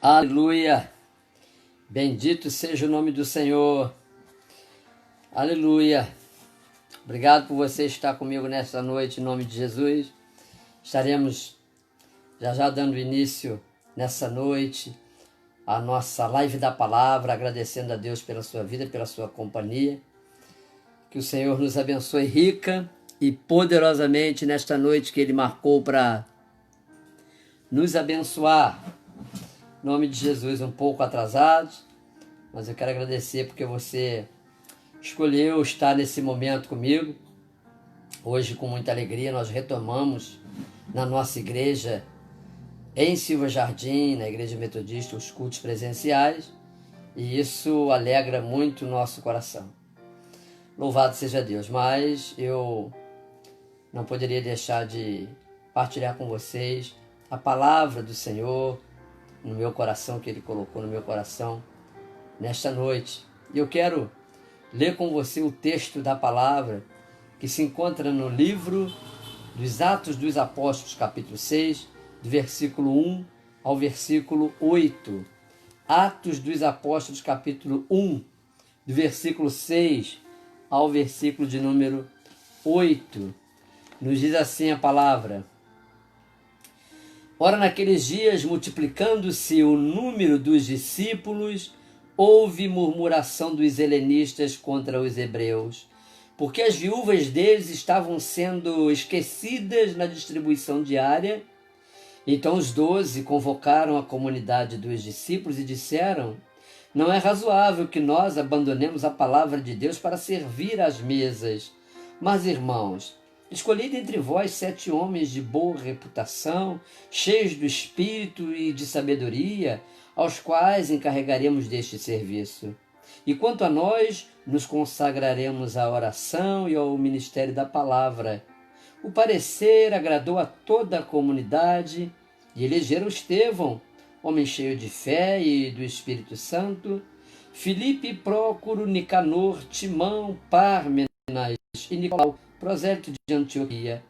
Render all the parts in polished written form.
Aleluia! Bendito seja o nome do Senhor. Aleluia! Obrigado por você estar comigo nesta noite, em nome de Jesus. Estaremos já dando início nessa noite à nossa live da palavra, agradecendo a Deus pela sua vida, pela sua companhia. Que o Senhor nos abençoe rica e poderosamente nesta noite que Ele marcou para nos abençoar. Em nome de Jesus, um pouco atrasados, mas eu quero agradecer porque você escolheu estar nesse momento comigo. Hoje, com muita alegria, nós retomamos na nossa igreja, em Silva Jardim, na Igreja Metodista, os cultos presenciais, e isso alegra muito o nosso coração. Louvado seja Deus, mas eu não poderia deixar de partilhar com vocês a palavra do Senhor no meu coração, que Ele colocou no meu coração nesta noite. E eu quero ler com você o texto da palavra que se encontra no livro dos Atos dos Apóstolos, capítulo 6, do versículo 1 ao versículo 8. Atos dos Apóstolos, capítulo 1, do versículo 6 ao versículo de número 8. Nos diz assim a palavra: Ora, naqueles dias, multiplicando-se o número dos discípulos, houve murmuração dos helenistas contra os hebreus, porque as viúvas deles estavam sendo esquecidas na distribuição diária. Então os 12 convocaram a comunidade dos discípulos e disseram: Não é razoável que nós abandonemos a palavra de Deus para servir às mesas. Mas, irmãos, escolhi dentre vós 7 homens de boa reputação, cheios do Espírito e de sabedoria, aos quais encarregaremos deste serviço. E quanto a nós, nos consagraremos à oração e ao ministério da palavra. O parecer agradou a toda a comunidade e elegeram Estevão, homem cheio de fé e do Espírito Santo, Filipe, Prócoro, Nicanor, Timão, Pármenas e Nicolau, prosélito de Antioquia.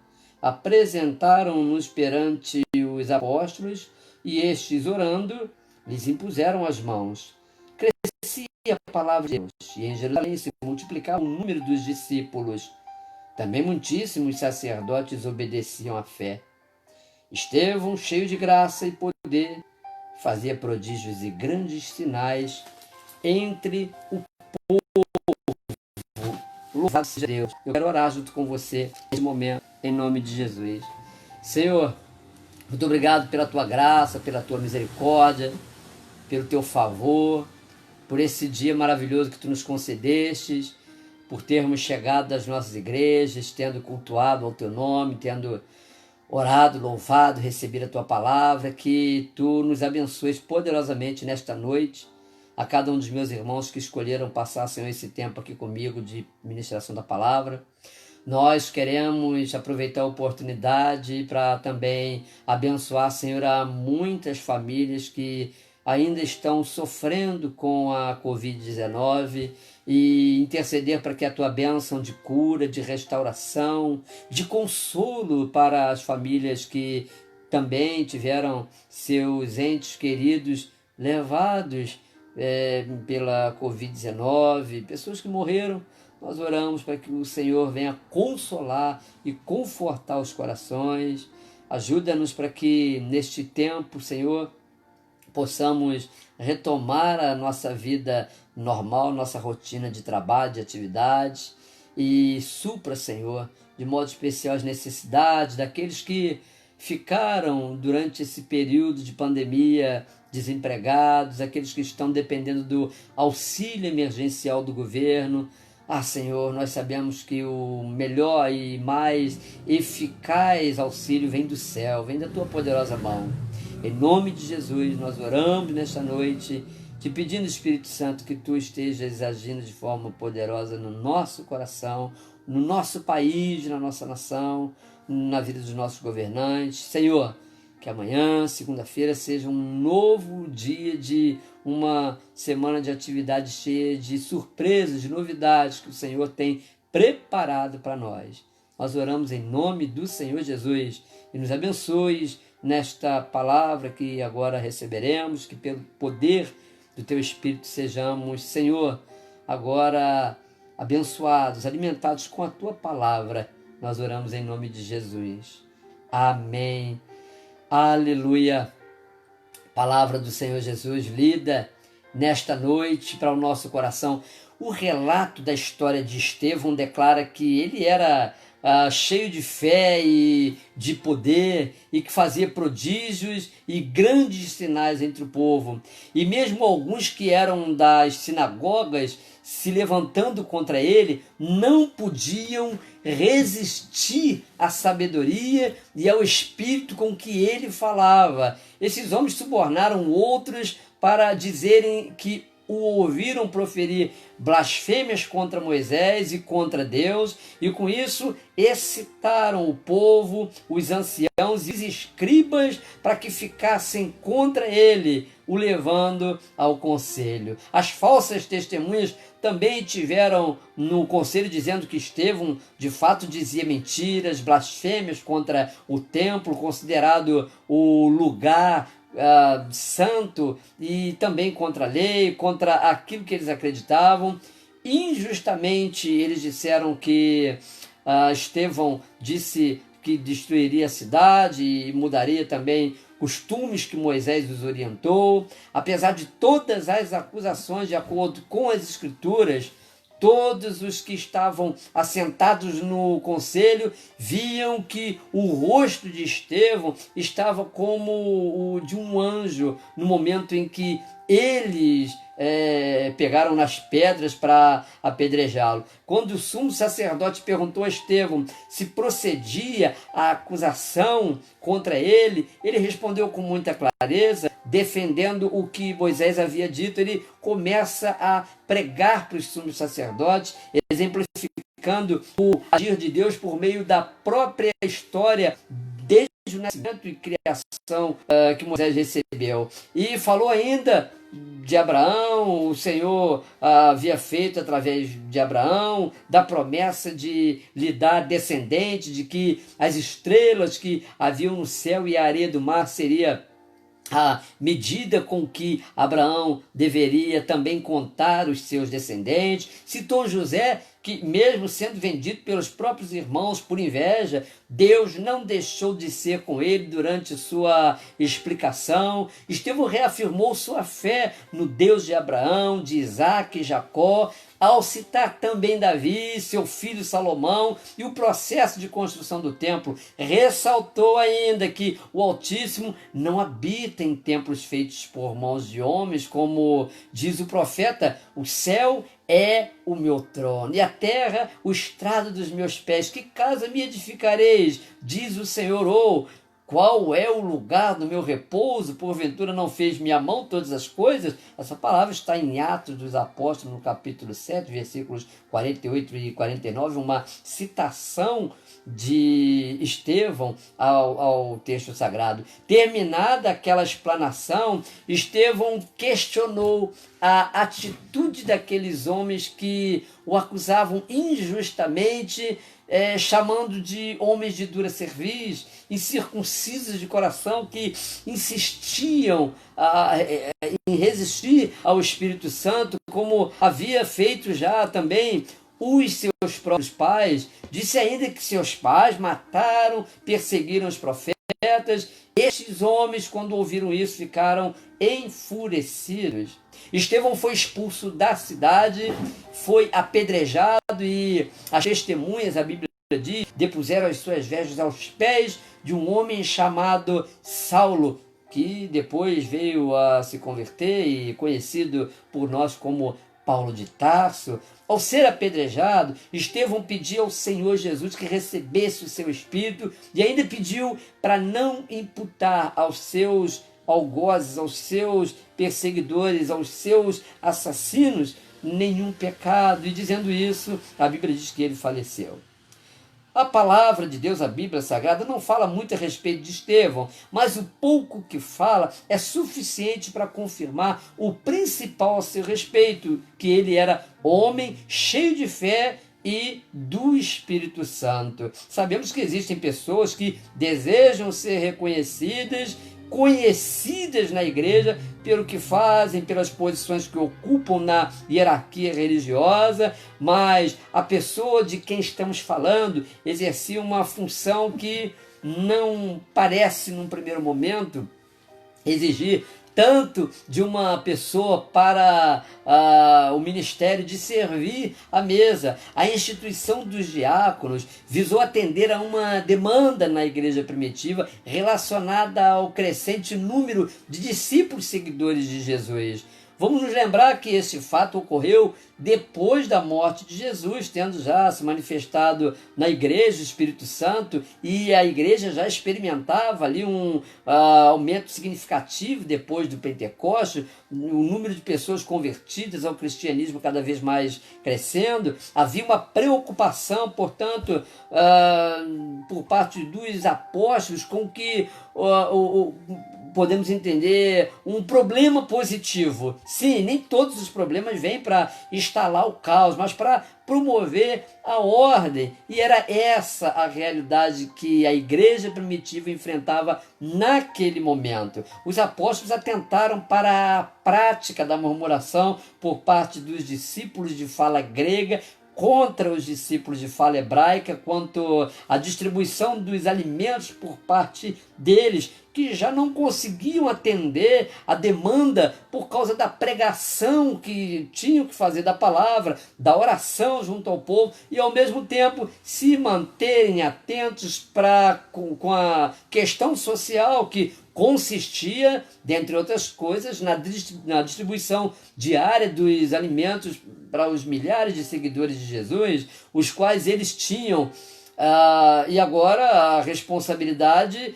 Apresentaram-nos perante os apóstolos e estes, orando, lhes impuseram as mãos. Crescia a palavra de Deus e em Jerusalém se multiplicava o número dos discípulos. Também muitíssimos sacerdotes obedeciam à fé. Estevão, cheio de graça e poder, fazia prodígios e grandes sinais entre o povo. Louvado seja Deus. Eu quero orar junto com você nesse momento, em nome de Jesus. Senhor, muito obrigado pela tua graça, pela tua misericórdia, pelo teu favor, por esse dia maravilhoso que tu nos concedestes, por termos chegado às nossas igrejas, tendo cultuado ao teu nome, tendo orado, louvado, recebido a tua palavra, que tu nos abençoes poderosamente nesta noite, a cada um dos meus irmãos que escolheram passar, Senhor, esse tempo aqui comigo de ministração da palavra. Nós queremos aproveitar a oportunidade para também abençoar, Senhor, a muitas famílias que ainda estão sofrendo com a Covid-19 e interceder para que a tua bênção de cura, de restauração, de consolo para as famílias que também tiveram seus entes queridos levados pela Covid-19, pessoas que morreram. Nós oramos para que o Senhor venha consolar e confortar os corações. Ajuda-nos para que neste tempo, Senhor, possamos retomar a nossa vida normal, nossa rotina de trabalho, de atividades, e supra, Senhor, de modo especial as necessidades daqueles que ficaram durante esse período de pandemia desempregados, aqueles que estão dependendo do auxílio emergencial do governo. Senhor, nós sabemos que o melhor e mais eficaz auxílio vem do céu, vem da tua poderosa mão. Em nome de Jesus, nós oramos nesta noite, te pedindo, Espírito Santo, que tu estejas agindo de forma poderosa no nosso coração, no nosso país, na nossa nação, na vida dos nossos governantes. Senhor, que amanhã, segunda-feira, seja um novo dia de uma semana de atividade cheia de surpresas, de novidades que o Senhor tem preparado para nós. Nós oramos em nome do Senhor Jesus e nos abençoes nesta palavra que agora receberemos, que pelo poder do Teu Espírito sejamos, Senhor, agora abençoados, alimentados com a Tua palavra. Nós oramos em nome de Jesus. Amém. Aleluia. Palavra do Senhor Jesus lida nesta noite para o nosso coração. O relato da história de Estevão declara que ele era cheio de fé e de poder e que fazia prodígios e grandes sinais entre o povo. E mesmo alguns que eram das sinagogas se levantando contra ele, não podiam resistir à sabedoria e ao espírito com que ele falava. Esses homens subornaram outros para dizerem que o ouviram proferir blasfêmias contra Moisés e contra Deus, e com isso excitaram o povo, os anciãos e os escribas para que ficassem contra ele, o levando ao conselho. As falsas testemunhas também tiveram no conselho dizendo que Estevão de fato dizia mentiras, blasfêmias contra o templo, considerado o lugar santo, e também contra a lei, contra aquilo que eles acreditavam. Injustamente eles disseram que Estevão disse que destruiria a cidade e mudaria também costumes que Moisés os orientou. Apesar de todas as acusações, de acordo com as Escrituras, todos os que estavam assentados no conselho viam que o rosto de Estevão estava como o de um anjo no momento em que eles pegaram nas pedras para apedrejá-lo. Quando o sumo sacerdote perguntou a Estevão se procedia a acusação contra ele, ele respondeu com muita clareza, defendendo o que Moisés havia dito. Ele começa a pregar para os sumos sacerdotes, exemplificando o agir de Deus por meio da própria história desde o nascimento e criação que Moisés recebeu. E falou ainda de Abraão, o Senhor havia feito através de Abraão, da promessa de lhe dar descendente, de que as estrelas que haviam no céu e a areia do mar seria a medida com que Abraão deveria também contar os seus descendentes. Citou José, que mesmo sendo vendido pelos próprios irmãos por inveja, Deus não deixou de ser com ele durante sua explicação. Estevão reafirmou sua fé no Deus de Abraão, de Isaac e Jacó, ao citar também Davi, seu filho Salomão e o processo de construção do templo. Ressaltou ainda que o Altíssimo não habita em templos feitos por mãos de homens, como diz o profeta: o céu é o meu trono, e a terra o estrado dos meus pés. Que casa me edificareis, diz o Senhor, ou qual é o lugar do meu repouso? Porventura não fez minha mão todas as coisas? Essa palavra está em Atos dos Apóstolos, no capítulo 7, versículos 48 e 49, uma citação de Estevão ao texto sagrado. Terminada aquela explanação, Estevão questionou a atitude daqueles homens que o acusavam injustamente, chamando de homens de dura cerviz, incircuncisos de coração, que insistiam em resistir ao Espírito Santo, como havia feito já também os seus próprios pais. Disse ainda que seus pais mataram, perseguiram os profetas. Estes homens, quando ouviram isso, ficaram enfurecidos. Estevão foi expulso da cidade, foi apedrejado, e as testemunhas, a Bíblia diz, depuseram as suas vestes aos pés de um homem chamado Saulo, que depois veio a se converter e conhecido por nós como Paulo de Tarso. Ao ser apedrejado, Estevão pediu ao Senhor Jesus que recebesse o seu espírito, e ainda pediu para não imputar aos seus algozes, aos seus perseguidores, aos seus assassinos, nenhum pecado. E dizendo isso, a Bíblia diz que ele faleceu. A palavra de Deus, a Bíblia Sagrada, não fala muito a respeito de Estevão, mas o pouco que fala é suficiente para confirmar o principal a seu respeito, que ele era homem cheio de fé e do Espírito Santo. Sabemos que existem pessoas que desejam ser reconhecidas, conhecidas na igreja pelo que fazem, pelas posições que ocupam na hierarquia religiosa, mas a pessoa de quem estamos falando exercia uma função que não parece, num primeiro momento, exigir tanto de uma pessoa para o ministério de servir à mesa. A instituição dos diáconos visou atender a uma demanda na igreja primitiva relacionada ao crescente número de discípulos seguidores de Jesus. Vamos nos lembrar que esse fato ocorreu depois da morte de Jesus, tendo já se manifestado na igreja o Espírito Santo, e a igreja já experimentava ali um aumento significativo depois do Pentecostes, o número de pessoas convertidas ao cristianismo cada vez mais crescendo. Havia uma preocupação, portanto, por parte dos apóstolos com que podemos entender um problema positivo. Sim, nem todos os problemas vêm para instalar o caos, mas para promover a ordem. E era essa a realidade que a igreja primitiva enfrentava naquele momento. Os apóstolos atentaram para a prática da murmuração por parte dos discípulos de fala grega contra os discípulos de fala hebraica, quanto à distribuição dos alimentos por parte deles, que já não conseguiam atender a demanda por causa da pregação que tinham que fazer da palavra, da oração junto ao povo, e ao mesmo tempo se manterem atentos com a questão social que consistia, dentre outras coisas, na distribuição diária dos alimentos para os milhares de seguidores de Jesus, os quais eles tinham, e agora a responsabilidade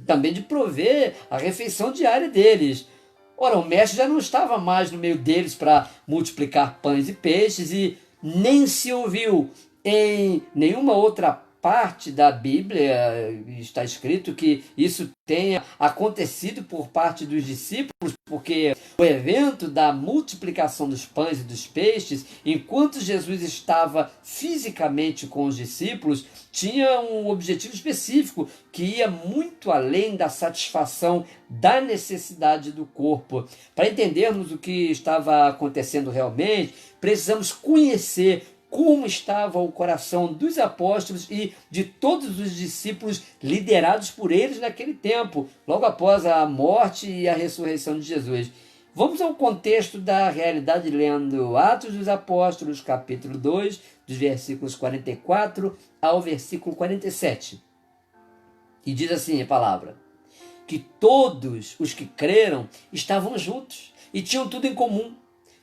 também de prover a refeição diária deles. Ora, o mestre já não estava mais no meio deles para multiplicar pães e peixes, e nem se ouviu em nenhuma outra parte da Bíblia está escrito que isso tenha acontecido por parte dos discípulos, porque o evento da multiplicação dos pães e dos peixes, enquanto Jesus estava fisicamente com os discípulos, tinha um objetivo específico que ia muito além da satisfação da necessidade do corpo. Para entendermos o que estava acontecendo realmente, precisamos conhecer como estava o coração dos apóstolos e de todos os discípulos liderados por eles naquele tempo, logo após a morte e a ressurreição de Jesus. Vamos ao contexto da realidade lendo Atos dos Apóstolos, capítulo 2, dos versículos 44 ao versículo 47. E diz assim a palavra: que todos os que creram estavam juntos e tinham tudo em comum,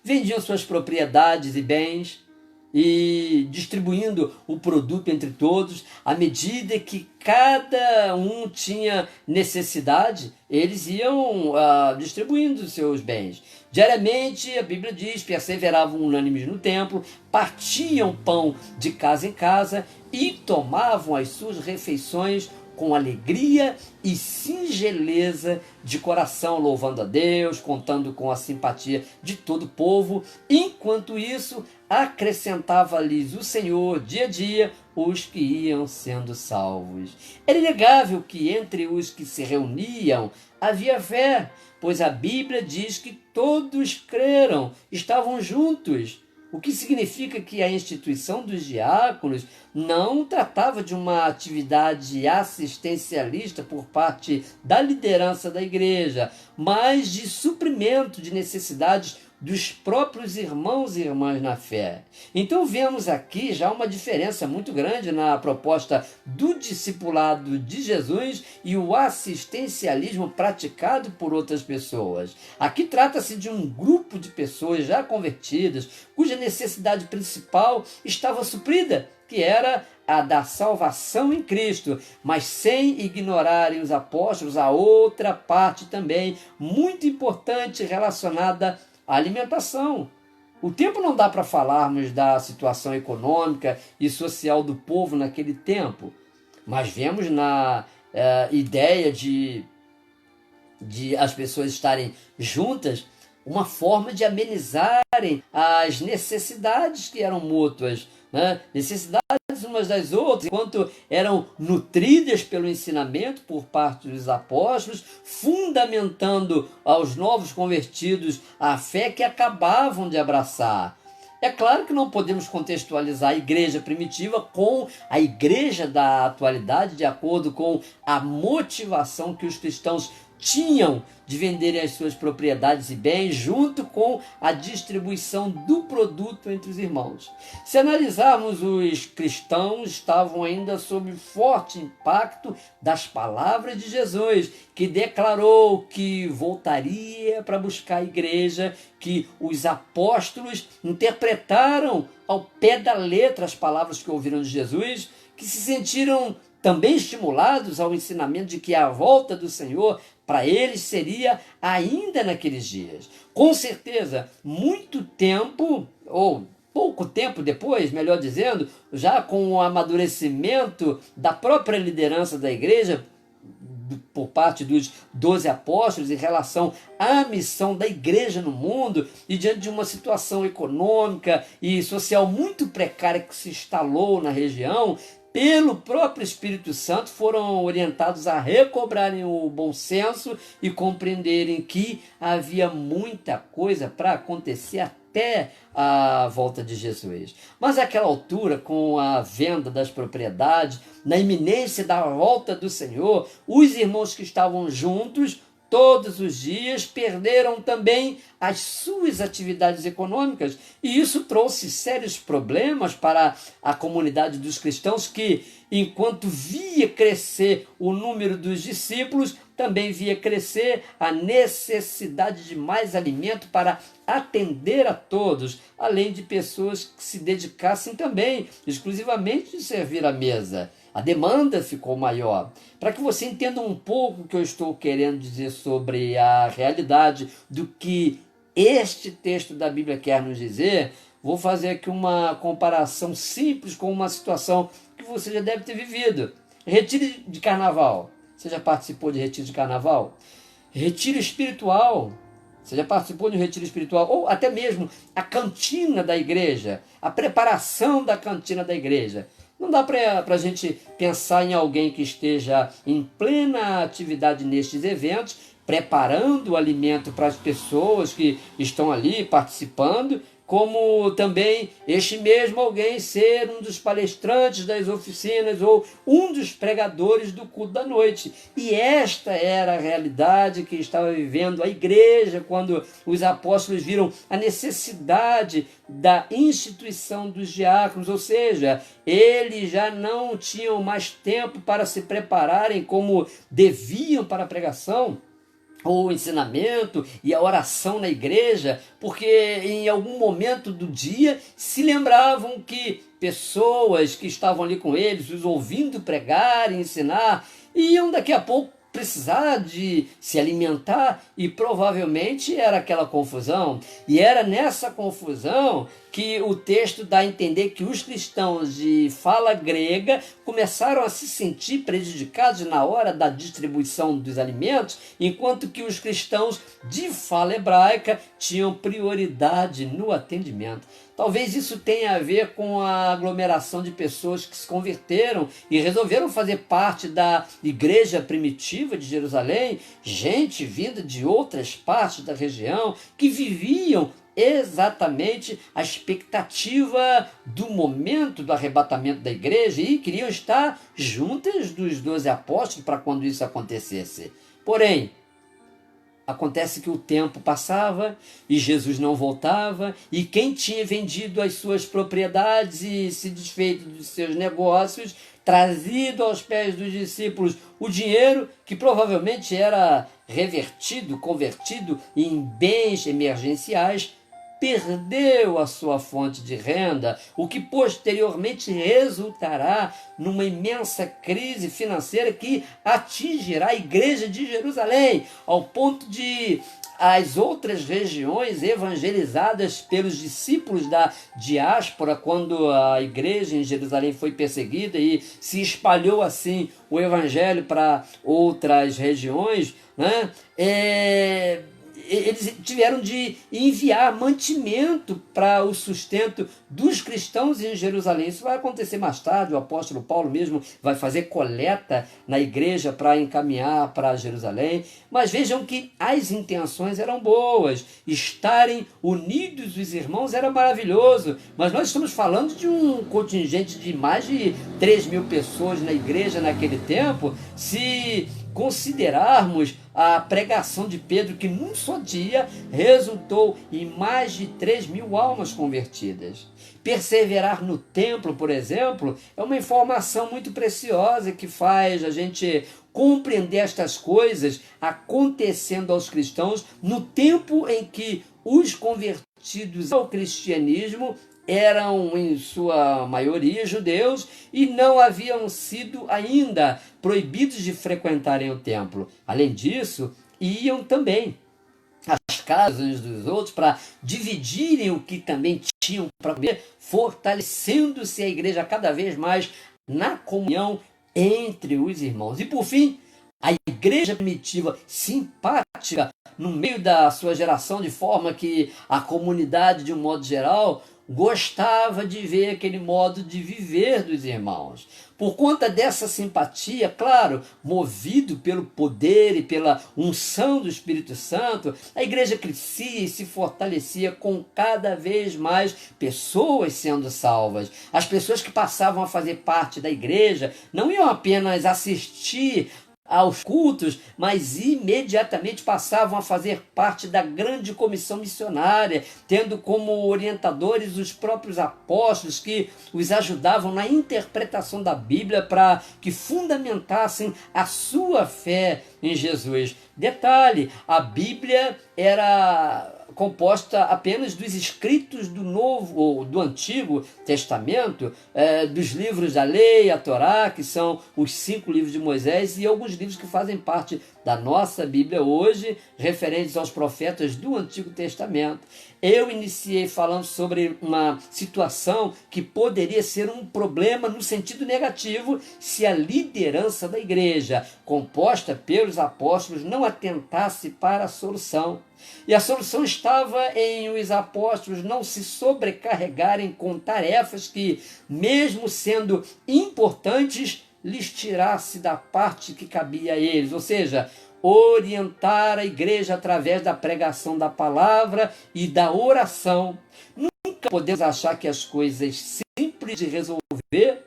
vendiam suas propriedades e bens, e distribuindo o produto entre todos, à medida que cada um tinha necessidade, eles iam distribuindo seus bens. Diariamente, a Bíblia diz, perseveravam unânimes no templo, partiam pão de casa em casa e tomavam as suas refeições com alegria e singeleza de coração, louvando a Deus, contando com a simpatia de todo o povo. Enquanto isso, acrescentava-lhes o Senhor, dia a dia, os que iam sendo salvos. Era inegável que entre os que se reuniam havia fé, pois a Bíblia diz que todos creram, estavam juntos. O que significa que a instituição dos diáconos não tratava de uma atividade assistencialista por parte da liderança da igreja, mas de suprimento de necessidades dos próprios irmãos e irmãs na fé. Então vemos aqui já uma diferença muito grande na proposta do discipulado de Jesus e o assistencialismo praticado por outras pessoas. Aqui trata-se de um grupo de pessoas já convertidas, cuja necessidade principal estava suprida, que era a da salvação em Cristo, mas sem ignorarem os apóstolos a outra parte também muito importante relacionada à alimentação. O tempo não dá para falarmos da situação econômica e social do povo naquele tempo, mas vemos na ideia de as pessoas estarem juntas uma forma de amenizarem as necessidades que eram mútuas, né? Necessidades umas das outras, enquanto eram nutridas pelo ensinamento por parte dos apóstolos, fundamentando aos novos convertidos a fé que acabavam de abraçar. É claro que não podemos contextualizar a igreja primitiva com a igreja da atualidade, de acordo com a motivação que os cristãos tinham de venderem as suas propriedades e bens, junto com a distribuição do produto entre os irmãos. Se analisarmos, os cristãos estavam ainda sob forte impacto das palavras de Jesus, que declarou que voltaria para buscar a igreja, que os apóstolos interpretaram ao pé da letra as palavras que ouviram de Jesus, que se sentiram também estimulados ao ensinamento de que a volta do Senhor para eles seria ainda naqueles dias. Com certeza, muito tempo, ou pouco tempo depois, melhor dizendo, já com o amadurecimento da própria liderança da igreja, por parte dos 12 apóstolos em relação à missão da igreja no mundo, e diante de uma situação econômica e social muito precária que se instalou na região, pelo próprio Espírito Santo, foram orientados a recobrarem o bom senso e compreenderem que havia muita coisa para acontecer até a volta de Jesus. Mas àquela altura, com a venda das propriedades, na iminência da volta do Senhor, os irmãos que estavam juntos todos os dias perderam também as suas atividades econômicas, e isso trouxe sérios problemas para a comunidade dos cristãos, que, enquanto via crescer o número dos discípulos, também via crescer a necessidade de mais alimento para atender a todos, além de pessoas que se dedicassem também exclusivamente de servir à mesa. A demanda ficou maior. Para que você entenda um pouco o que eu estou querendo dizer sobre a realidade do que este texto da Bíblia quer nos dizer, vou fazer aqui uma comparação simples com uma situação que você já deve ter vivido. Retiro de carnaval. Você já participou de retiro de carnaval? Retiro espiritual. Você já participou de um retiro espiritual? Ou até mesmo a cantina da igreja, a preparação da cantina da igreja. Não dá para a gente pensar em alguém que esteja em plena atividade nestes eventos, preparando o alimento para as pessoas que estão ali participando, como também este mesmo alguém ser um dos palestrantes das oficinas ou um dos pregadores do culto da noite. E esta era a realidade que estava vivendo a igreja quando os apóstolos viram a necessidade da instituição dos diáconos, ou seja, eles já não tinham mais tempo para se prepararem como deviam para a pregação, o ensinamento e a oração na igreja, porque em algum momento do dia se lembravam que pessoas que estavam ali com eles, os ouvindo pregar e ensinar, iam daqui a pouco precisar de se alimentar, e provavelmente era aquela confusão. E era nessa confusão que o texto dá a entender que os cristãos de fala grega começaram a se sentir prejudicados na hora da distribuição dos alimentos, enquanto que os cristãos de fala hebraica tinham prioridade no atendimento. Talvez isso tenha a ver com a aglomeração de pessoas que se converteram e resolveram fazer parte da igreja primitiva de Jerusalém, gente vinda de outras partes da região que viviam exatamente a expectativa do momento do arrebatamento da igreja e queriam estar juntas dos 12 apóstolos para quando isso acontecesse. Porém, acontece que o tempo passava e Jesus não voltava, e quem tinha vendido as suas propriedades e se desfeito dos seus negócios, trazido aos pés dos discípulos o dinheiro que provavelmente era revertido, convertido em bens emergenciais, perdeu a sua fonte de renda, o que posteriormente resultará numa imensa crise financeira que atingirá a igreja de Jerusalém, ao ponto de as outras regiões evangelizadas pelos discípulos da diáspora, quando a igreja em Jerusalém foi perseguida e se espalhou assim o evangelho para outras regiões, né? eles tiveram de enviar mantimento para o sustento dos cristãos em Jerusalém. Isso vai acontecer mais tarde, o apóstolo Paulo mesmo vai fazer coleta na igreja para encaminhar para Jerusalém. Mas vejam que as intenções eram boas, estarem unidos os irmãos era maravilhoso, mas nós estamos falando de um contingente de mais de 3.000 pessoas na igreja naquele tempo. Se considerarmos a pregação de Pedro, que num só dia resultou em mais de 3.000 almas convertidas. Perseverar no templo, por exemplo, é uma informação muito preciosa que faz a gente compreender estas coisas acontecendo aos cristãos no tempo em que os convertidos ao cristianismo eram em sua maioria judeus e não haviam sido ainda proibidos de frequentarem o templo. Além disso, iam também às casas uns dos outros para dividirem o que também tinham para comer, fortalecendo-se a igreja cada vez mais na comunhão entre os irmãos. E por fim, a igreja primitiva, simpática no meio da sua geração, de forma que a comunidade, de um modo geral, gostava de ver aquele modo de viver dos irmãos. Por conta dessa simpatia, claro, movido pelo poder e pela unção do Espírito Santo, a igreja crescia e se fortalecia com cada vez mais pessoas sendo salvas. As pessoas que passavam a fazer parte da igreja não iam apenas assistir aos cultos, mas imediatamente passavam a fazer parte da grande comissão missionária, tendo como orientadores os próprios apóstolos que os ajudavam na interpretação da Bíblia para que fundamentassem a sua fé em Jesus. Detalhe, a Bíblia era composta apenas dos escritos do Novo ou do Antigo Testamento, dos livros da Lei, a Torá, que são os 5 livros de Moisés, e alguns livros que fazem parte da nossa Bíblia hoje, referentes aos profetas do Antigo Testamento. Eu iniciei falando sobre uma situação que poderia ser um problema no sentido negativo se a liderança da igreja, composta pelos apóstolos, não atentasse para a solução. E a solução estava em os apóstolos não se sobrecarregarem com tarefas que, mesmo sendo importantes, lhes tirasse da parte que cabia a eles, ou seja, orientar a igreja através da pregação da palavra e da oração. Nunca podemos achar que as coisas simples de resolver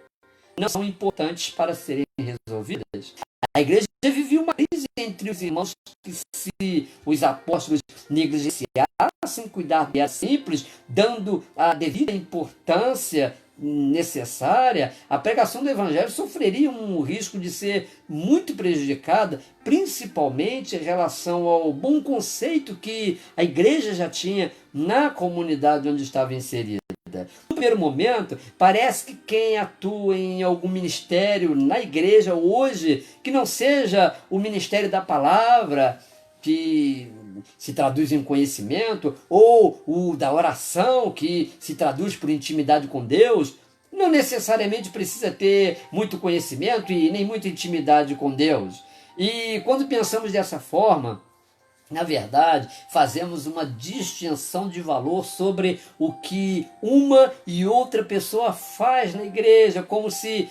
não são importantes para serem resolvidas. A igreja vivia uma crise entre os irmãos que, se os apóstolos negligenciassem cuidar de simples, dando a devida importância necessária, a pregação do evangelho sofreria um risco de ser muito prejudicada, principalmente em relação ao bom conceito que a igreja já tinha na comunidade onde estava inserida. No primeiro momento, parece que quem atua em algum ministério na igreja hoje, que não seja o ministério da palavra, que se traduz em conhecimento, ou o da oração, que se traduz por intimidade com Deus, não necessariamente precisa ter muito conhecimento e nem muita intimidade com Deus. E quando pensamos dessa forma, na verdade, fazemos uma distinção de valor sobre o que uma e outra pessoa faz na igreja, como se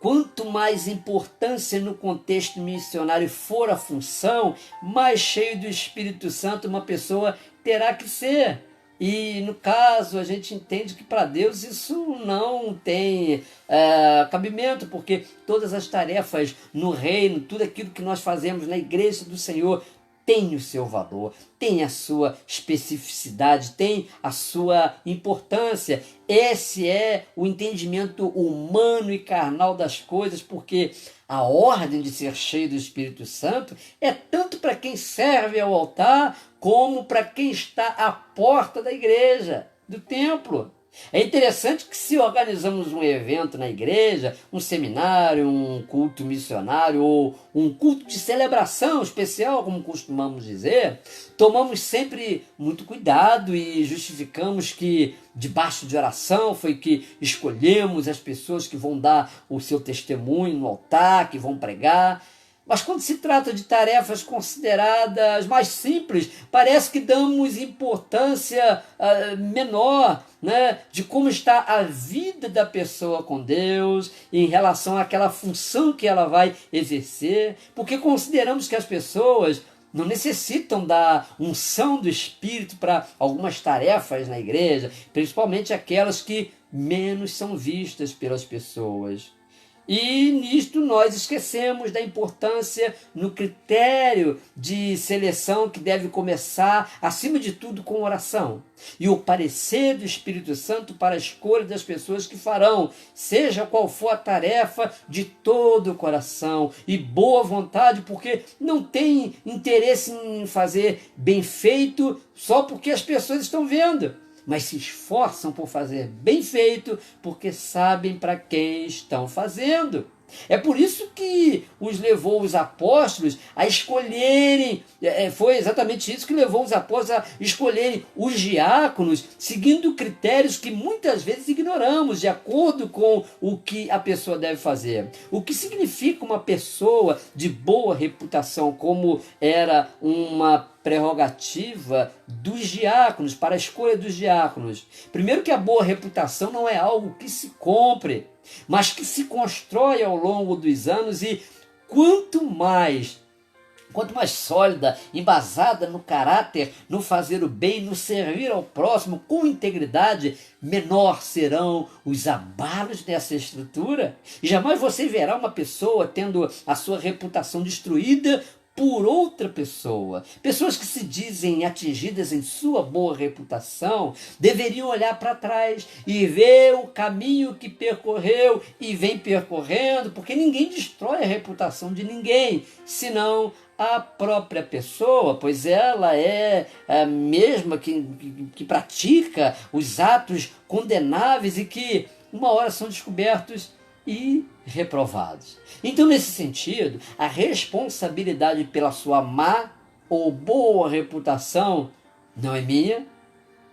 quanto mais importância no contexto missionário for a função, mais cheio do Espírito Santo uma pessoa terá que ser. E no caso, a gente entende que para Deus isso não tem cabimento, porque todas as tarefas no reino, tudo aquilo que nós fazemos na igreja do Senhor, tem o seu valor, tem a sua especificidade, tem a sua importância. Esse é o entendimento humano e carnal das coisas, porque a ordem de ser cheio do Espírito Santo é tanto para quem serve ao altar, como para quem está à porta da igreja, do templo. É interessante que, se organizamos um evento na igreja, um seminário, um culto missionário ou um culto de celebração especial, como costumamos dizer, tomamos sempre muito cuidado e justificamos que debaixo de oração foi que escolhemos as pessoas que vão dar o seu testemunho no altar, que vão pregar. Mas quando se trata de tarefas consideradas mais simples, parece que damos importância menor, né, de como está a vida da pessoa com Deus em relação àquela função que ela vai exercer, porque consideramos que as pessoas não necessitam da unção do Espírito para algumas tarefas na igreja, principalmente aquelas que menos são vistas pelas pessoas. E nisto nós esquecemos da importância no critério de seleção que deve começar, acima de tudo, com oração. E o parecer do Espírito Santo para a escolha das pessoas que farão, seja qual for a tarefa, de todo o coração e boa vontade, porque não tem interesse em fazer bem feito só porque as pessoas estão vendo, mas se esforçam por fazer bem feito, porque sabem para quem estão fazendo. É por isso que os levou os apóstolos a escolherem, foi exatamente isso que levou os apóstolos a escolherem os diáconos, seguindo critérios que muitas vezes ignoramos, de acordo com o que a pessoa deve fazer. O que significa uma pessoa de boa reputação, como era uma prerrogativa dos diáconos, para a escolha dos diáconos. Primeiro que a boa reputação não é algo que se compre, mas que se constrói ao longo dos anos, e quanto mais sólida, embasada no caráter, no fazer o bem, no servir ao próximo com integridade, menor serão os abalos dessa estrutura. E jamais você verá uma pessoa tendo a sua reputação destruída por outra pessoa. Pessoas que se dizem atingidas em sua boa reputação deveriam olhar para trás e ver o caminho que percorreu e vem percorrendo, porque ninguém destrói a reputação de ninguém, senão a própria pessoa, pois ela é a mesma que pratica os atos condenáveis e que uma hora são descobertos e reprovados. Então, nesse sentido, a responsabilidade pela sua má ou boa reputação não é minha,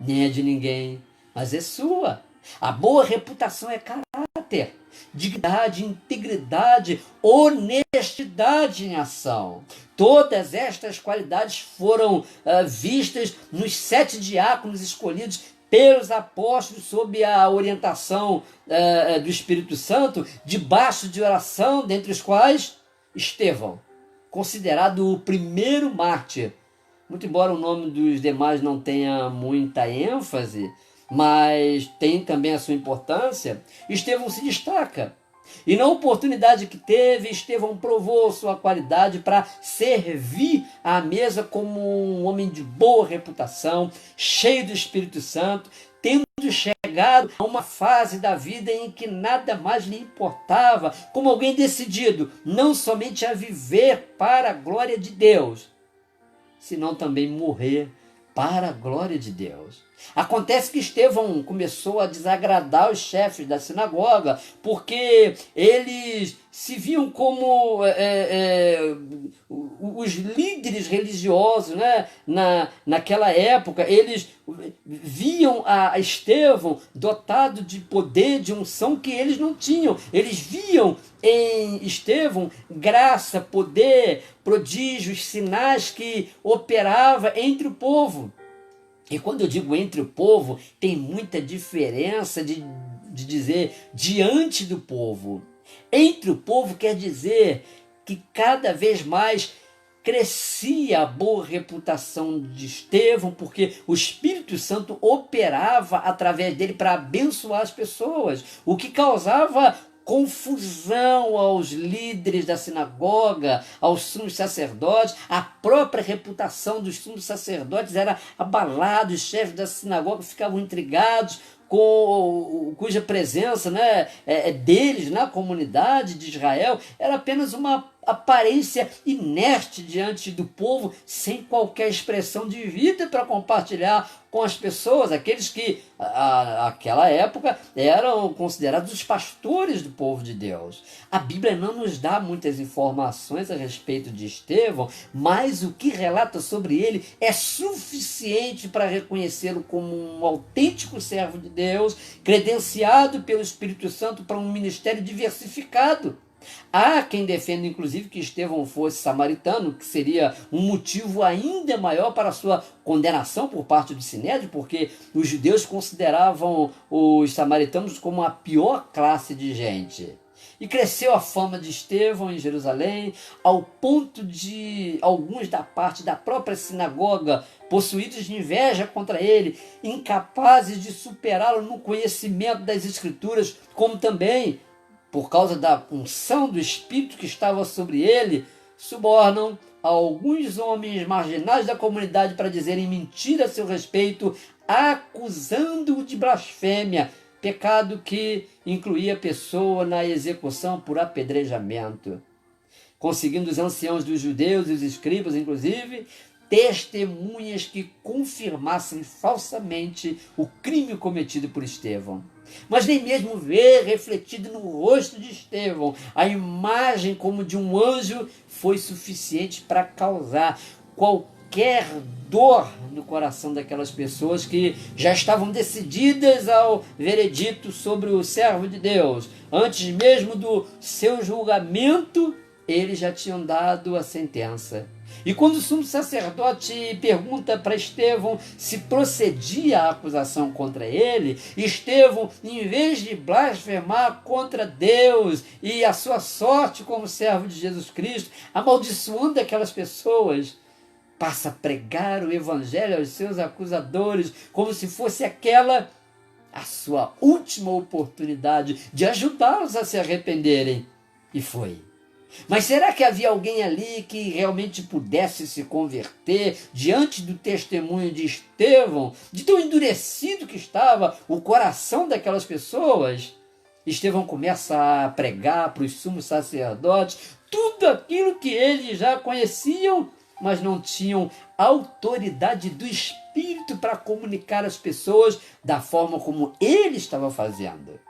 nem é de ninguém, mas é sua. A boa reputação é caráter, dignidade, integridade, honestidade em ação. Todas estas qualidades foram vistas nos 7 diáconos escolhidos pelos apóstolos sob a orientação do Espírito Santo, debaixo de oração, dentre os quais Estevão, considerado o primeiro mártir. Muito embora o nome dos demais não tenha muita ênfase, mas tem também a sua importância, Estevão se destaca. E na oportunidade que teve, Estevão provou sua qualidade para servir à mesa como um homem de boa reputação, cheio do Espírito Santo, tendo chegado a uma fase da vida em que nada mais lhe importava, como alguém decidido não somente a viver para a glória de Deus, senão também morrer para a glória de Deus. Acontece que Estevão começou a desagradar os chefes da sinagoga, porque eles se viam como os líderes religiosos, né? Naquela época. Eles viam a Estevão dotado de poder, de unção que eles não tinham. Eles viam em Estevão graça, poder, prodígios, sinais que operava entre o povo. E quando eu digo entre o povo, tem muita diferença de dizer diante do povo. Entre o povo quer dizer que cada vez mais crescia a boa reputação de Estevão, porque o Espírito Santo operava através dele para abençoar as pessoas, o que causava confusão aos líderes da sinagoga, aos sumos sacerdotes. A própria reputação dos sumos sacerdotes era abalada, os chefes da sinagoga ficavam intrigados cuja presença, né, deles na comunidade de Israel era apenas uma aparência inerte diante do povo, sem qualquer expressão de vida para compartilhar com as pessoas, aqueles que naquela época eram considerados os pastores do povo de Deus. A Bíblia não nos dá muitas informações a respeito de Estevão, mas o que relata sobre ele é suficiente para reconhecê-lo como um autêntico servo de Deus, credenciado pelo Espírito Santo para um ministério diversificado. Há quem defenda, inclusive, que Estevão fosse samaritano, que seria um motivo ainda maior para a sua condenação por parte do Sinédrio, porque os judeus consideravam os samaritanos como a pior classe de gente. E cresceu a fama de Estevão em Jerusalém, ao ponto de alguns da parte da própria sinagoga, possuídos de inveja contra ele, incapazes de superá-lo no conhecimento das Escrituras, como também, por causa da unção do Espírito que estava sobre ele, subornam a alguns homens marginais da comunidade para dizerem mentira a seu respeito, acusando-o de blasfêmia, pecado que incluía a pessoa na execução por apedrejamento. Conseguindo os anciãos dos judeus e os escribas, inclusive, testemunhas que confirmassem falsamente o crime cometido por Estevão. Mas nem mesmo ver refletido no rosto de Estevão a imagem como de um anjo foi suficiente para causar qualquer dor no coração daquelas pessoas que já estavam decididas ao veredito sobre o servo de Deus. Antes mesmo do seu julgamento, eles já tinham dado a sentença. E quando o sumo sacerdote pergunta para Estevão se procedia a acusação contra ele, Estevão, em vez de blasfemar contra Deus e a sua sorte como servo de Jesus Cristo, amaldiçoando aquelas pessoas, passa a pregar o evangelho aos seus acusadores, como se fosse aquela a sua última oportunidade de ajudá-los a se arrependerem. E foi. Mas será que havia alguém ali que realmente pudesse se converter diante do testemunho de Estevão, de tão endurecido que estava o coração daquelas pessoas? Estevão começa a pregar para os sumos sacerdotes tudo aquilo que eles já conheciam, mas não tinham autoridade do Espírito para comunicar às pessoas da forma como ele estava fazendo.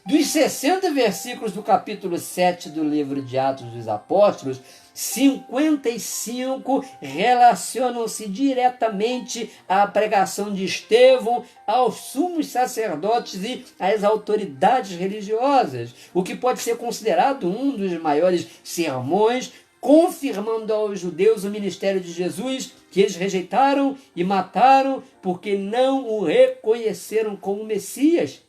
Dos 60 versículos do capítulo 7 do livro de Atos dos Apóstolos, 55 relacionam-se diretamente à pregação de Estevão, aos sumos sacerdotes e às autoridades religiosas, o que pode ser considerado um dos maiores sermões, confirmando aos judeus o ministério de Jesus, que eles rejeitaram e mataram porque não o reconheceram como Messias.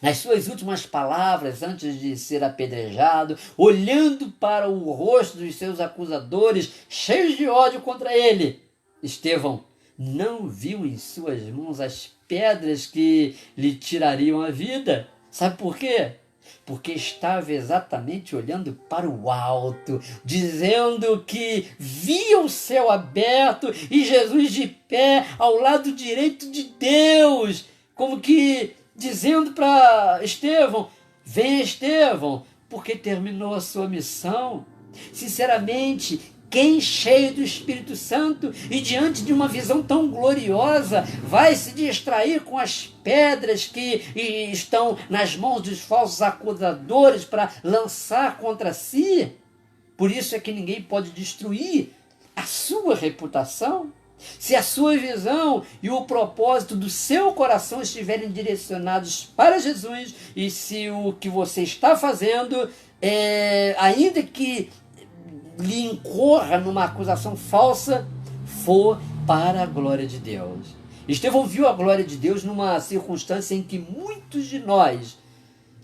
Nas suas últimas palavras, antes de ser apedrejado, olhando para o rosto dos seus acusadores, cheios de ódio contra ele, Estevão não viu em suas mãos as pedras que lhe tirariam a vida. Sabe por quê? Porque estava exatamente olhando para o alto, dizendo que via o céu aberto e Jesus de pé ao lado direito de Deus, como que dizendo para Estevão: vem, Estevão, porque terminou a sua missão. Sinceramente, quem cheio do Espírito Santo e diante de uma visão tão gloriosa vai se distrair com as pedras que estão nas mãos dos falsos acusadores para lançar contra si? Por isso é que ninguém pode destruir a sua reputação. Se a sua visão e o propósito do seu coração estiverem direcionados para Jesus, e se o que você está fazendo, ainda que lhe incorra numa acusação falsa, for para a glória de Deus. Estevão viu a glória de Deus numa circunstância em que muitos de nós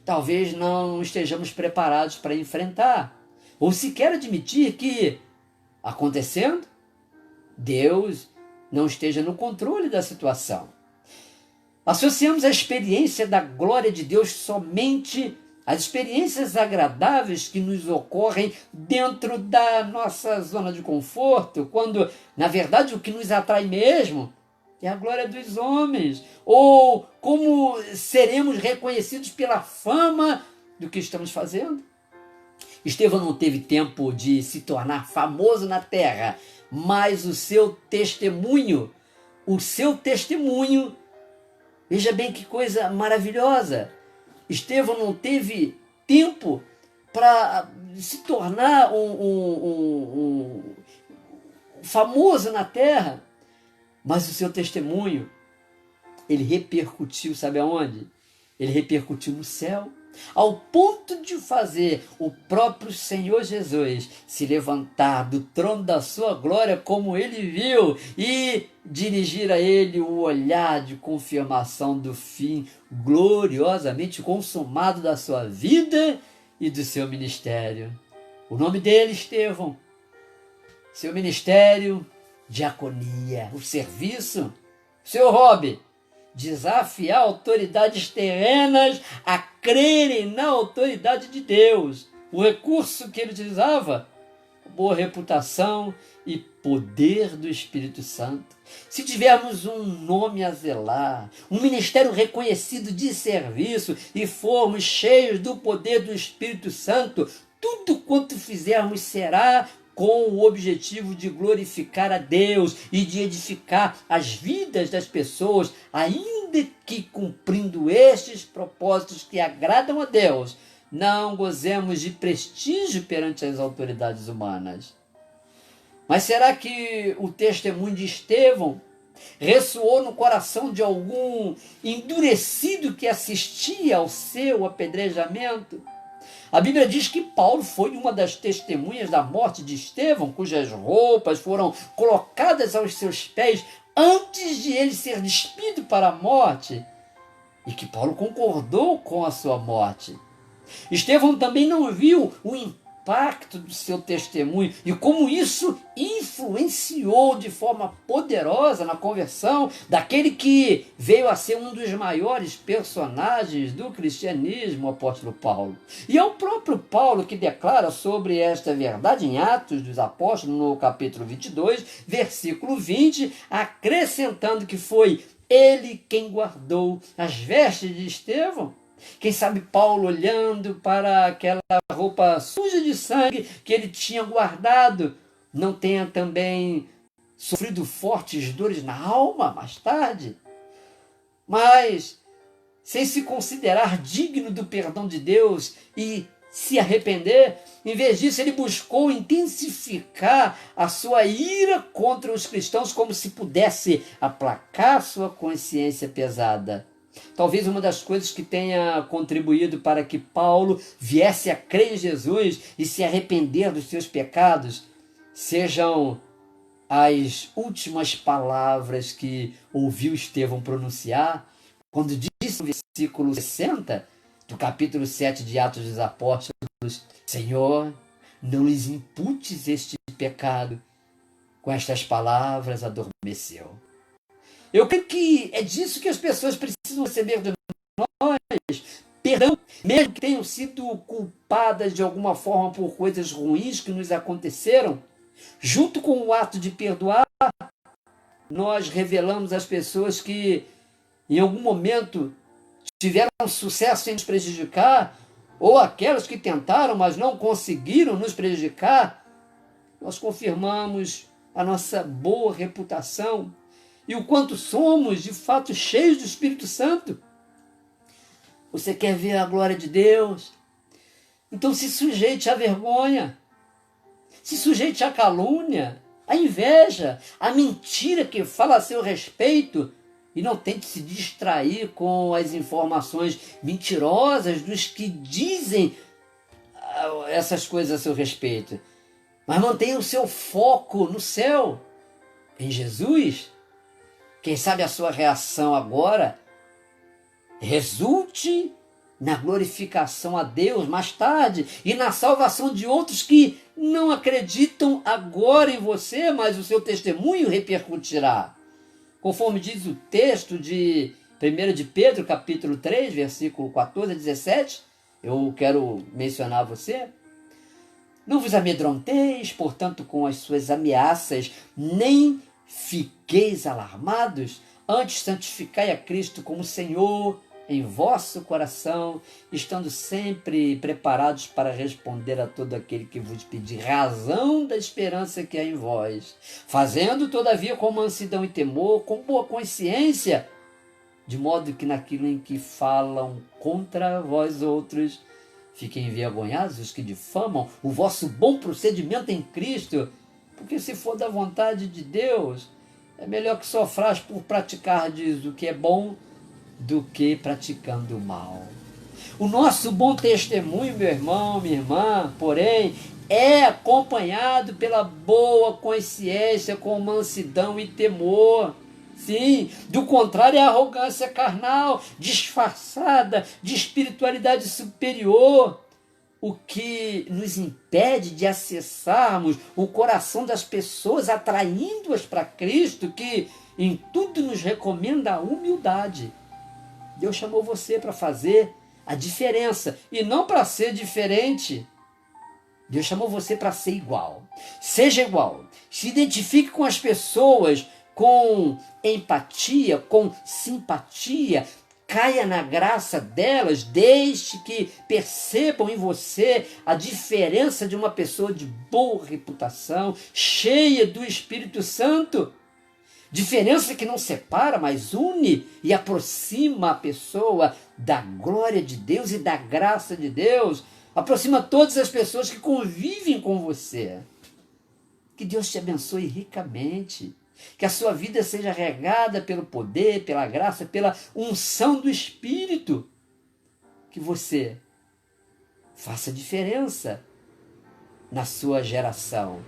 talvez não estejamos preparados para enfrentar, ou sequer admitir que, acontecendo, Deus não esteja no controle da situação. Associamos a experiência da glória de Deus somente às experiências agradáveis que nos ocorrem dentro da nossa zona de conforto, quando, na verdade, o que nos atrai mesmo é a glória dos homens, ou como seremos reconhecidos pela fama do que estamos fazendo. Estevão não teve tempo de se tornar famoso na terra, mas o seu testemunho, veja bem que coisa maravilhosa. Estevão não teve tempo para se tornar um famoso na terra, mas o seu testemunho, ele repercutiu, sabe aonde? Ele repercutiu no céu. ao ponto de fazer o próprio Senhor Jesus se levantar do trono da sua glória como ele viu e dirigir a ele o olhar de confirmação do fim gloriosamente consumado da sua vida e do seu ministério. O nome dele, Estevão. Seu ministério, diaconia, o serviço. Seu hobby, desafiar autoridades terrenas a crerem na autoridade de Deus. O recurso que ele utilizava, boa reputação e poder do Espírito Santo. Se tivermos um nome a zelar, um ministério reconhecido de serviço e formos cheios do poder do Espírito Santo, tudo quanto fizermos será com o objetivo de glorificar a Deus e de edificar as vidas das pessoas, ainda que cumprindo estes propósitos que agradam a Deus, não gozemos de prestígio perante as autoridades humanas. Mas será que o testemunho de Estevão ressoou no coração de algum endurecido que assistia ao seu apedrejamento? A Bíblia diz que Paulo foi uma das testemunhas da morte de Estevão, cujas roupas foram colocadas aos seus pés antes de ele ser despido para a morte, e que Paulo concordou com a sua morte. Estevão também não viu o impacto do seu testemunho e como isso influenciou de forma poderosa na conversão daquele que veio a ser um dos maiores personagens do cristianismo, o apóstolo Paulo. E é o próprio Paulo que declara sobre esta verdade em Atos dos Apóstolos, no capítulo 22, versículo 20, acrescentando que foi ele quem guardou as vestes de Estevão. Quem sabe Paulo, olhando para aquela roupa suja de sangue que ele tinha guardado, não tenha também sofrido fortes dores na alma mais tarde, mas sem se considerar digno do perdão de Deus e se arrepender, em vez disso ele buscou intensificar a sua ira contra os cristãos como se pudesse aplacar sua consciência pesada. Talvez uma das coisas que tenha contribuído para que Paulo viesse a crer em Jesus e se arrepender dos seus pecados sejam as últimas palavras que ouviu Estevão pronunciar, quando disse no versículo 60 do capítulo 7 de Atos dos Apóstolos: Senhor, não lhes imputes este pecado. Com estas palavras adormeceu. Eu creio que é disso que as pessoas precisam receber de nós, perdão, mesmo que tenham sido culpadas de alguma forma por coisas ruins que nos aconteceram. Junto com o ato de perdoar, nós revelamos às pessoas que em algum momento tiveram sucesso em nos prejudicar, ou aquelas que tentaram, mas não conseguiram nos prejudicar. Nós confirmamos a nossa boa reputação e o quanto somos, de fato, cheios do Espírito Santo. Você quer ver a glória de Deus? Então se sujeite à vergonha, se sujeite à calúnia, à inveja, à mentira que fala a seu respeito, e não tente se distrair com as informações mentirosas dos que dizem essas coisas a seu respeito. Mas mantenha o seu foco no céu, em Jesus. Quem sabe a sua reação agora resulte na glorificação a Deus mais tarde e na salvação de outros que não acreditam agora em você, mas o seu testemunho repercutirá. Conforme diz o texto de 1 de Pedro, capítulo 3, versículo 14 a 17, eu quero mencionar a você. Não vos amedronteis, portanto, com as suas ameaças, nem fiqueis alarmados, antes santificai a Cristo como Senhor em vosso coração, estando sempre preparados para responder a todo aquele que vos pedir razão da esperança que há em vós, fazendo todavia com mansidão e temor, com boa consciência, de modo que naquilo em que falam contra vós outros, fiquem envergonhados os que difamam o vosso bom procedimento em Cristo, porque se for da vontade de Deus, é melhor que sofrais por praticardes o que é bom do que praticando o mal. O nosso bom testemunho, meu irmão, minha irmã, porém, é acompanhado pela boa consciência, com mansidão e temor. Sim, do contrário é a arrogância carnal, disfarçada de espiritualidade superior, o que nos impede de acessarmos o coração das pessoas, atraindo-as para Cristo, que em tudo nos recomenda a humildade. Deus chamou você para fazer a diferença e não para ser diferente. Deus chamou você para ser igual. Seja igual. Se identifique com as pessoas com empatia, com simpatia. Caia na graça delas, deixe que percebam em você a diferença de uma pessoa de boa reputação, cheia do Espírito Santo. Diferença que não separa, mas une e aproxima a pessoa da glória de Deus e da graça de Deus. Aproxima todas as pessoas que convivem com você. Que Deus te abençoe ricamente. Que a sua vida seja regada pelo poder, pela graça, pela unção do Espírito. Que você faça diferença na sua geração,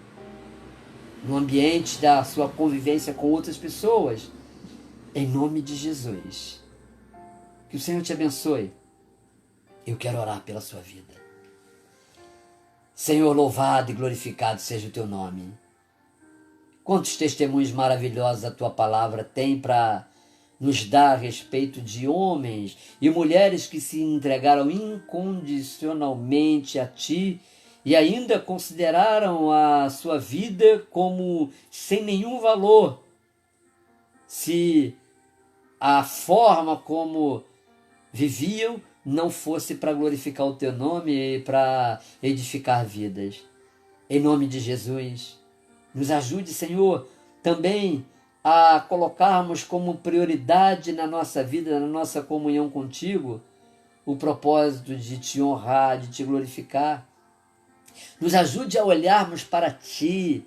no ambiente da sua convivência com outras pessoas. Em nome de Jesus. Que o Senhor te abençoe. Eu quero orar pela sua vida. Senhor, louvado e glorificado seja o teu nome. Quantos testemunhos maravilhosos a tua palavra tem para nos dar a respeito de homens e mulheres que se entregaram incondicionalmente a ti e ainda consideraram a sua vida como sem nenhum valor, se a forma como viviam não fosse para glorificar o teu nome e para edificar vidas. Em nome de Jesus, nos ajude, Senhor, também a colocarmos como prioridade na nossa vida, na nossa comunhão contigo, o propósito de te honrar, de te glorificar. Nos ajude a olharmos para ti,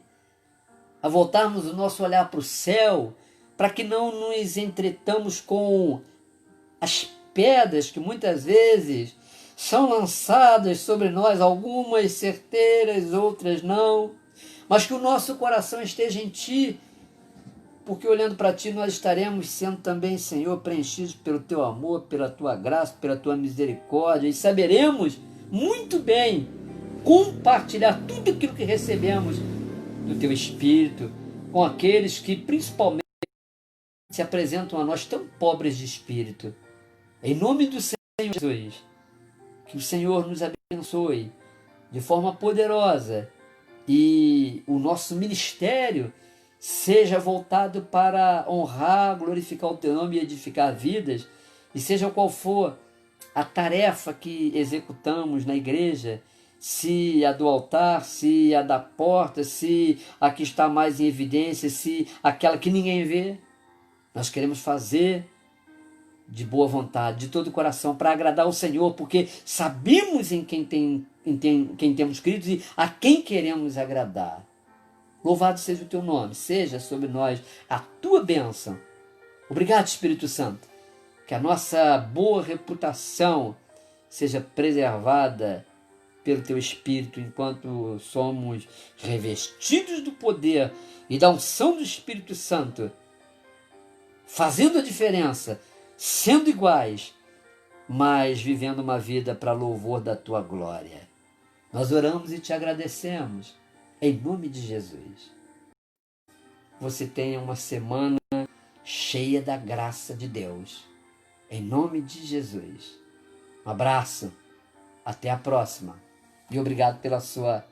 a voltarmos o nosso olhar para o céu, para que não nos entretamos com as pedras que muitas vezes são lançadas sobre nós, algumas certeiras, outras não, mas que o nosso coração esteja em ti, porque olhando para ti nós estaremos sendo também, Senhor, preenchidos pelo teu amor, pela tua graça, pela tua misericórdia, e saberemos muito bem compartilhar tudo aquilo que recebemos do teu Espírito com aqueles que principalmente se apresentam a nós tão pobres de espírito. Em nome do Senhor Jesus, que o Senhor nos abençoe de forma poderosa e o nosso ministério seja voltado para honrar, glorificar o teu nome e edificar vidas, e seja qual for a tarefa que executamos na igreja, se a do altar, se a da porta, se a que está mais em evidência, se aquela que ninguém vê, nós queremos fazer de boa vontade, de todo o coração, para agradar o Senhor, porque sabemos em quem temos crido e a quem queremos agradar. Louvado seja o teu nome, seja sobre nós a tua bênção. Obrigado, Espírito Santo, que a nossa boa reputação seja preservada pelo teu Espírito, enquanto somos revestidos do poder e da unção do Espírito Santo, fazendo a diferença, sendo iguais, mas vivendo uma vida para louvor da tua glória. Nós oramos e te agradecemos, em nome de Jesus. Você tenha uma semana cheia da graça de Deus, em nome de Jesus. Um abraço, até a próxima, e obrigado pela sua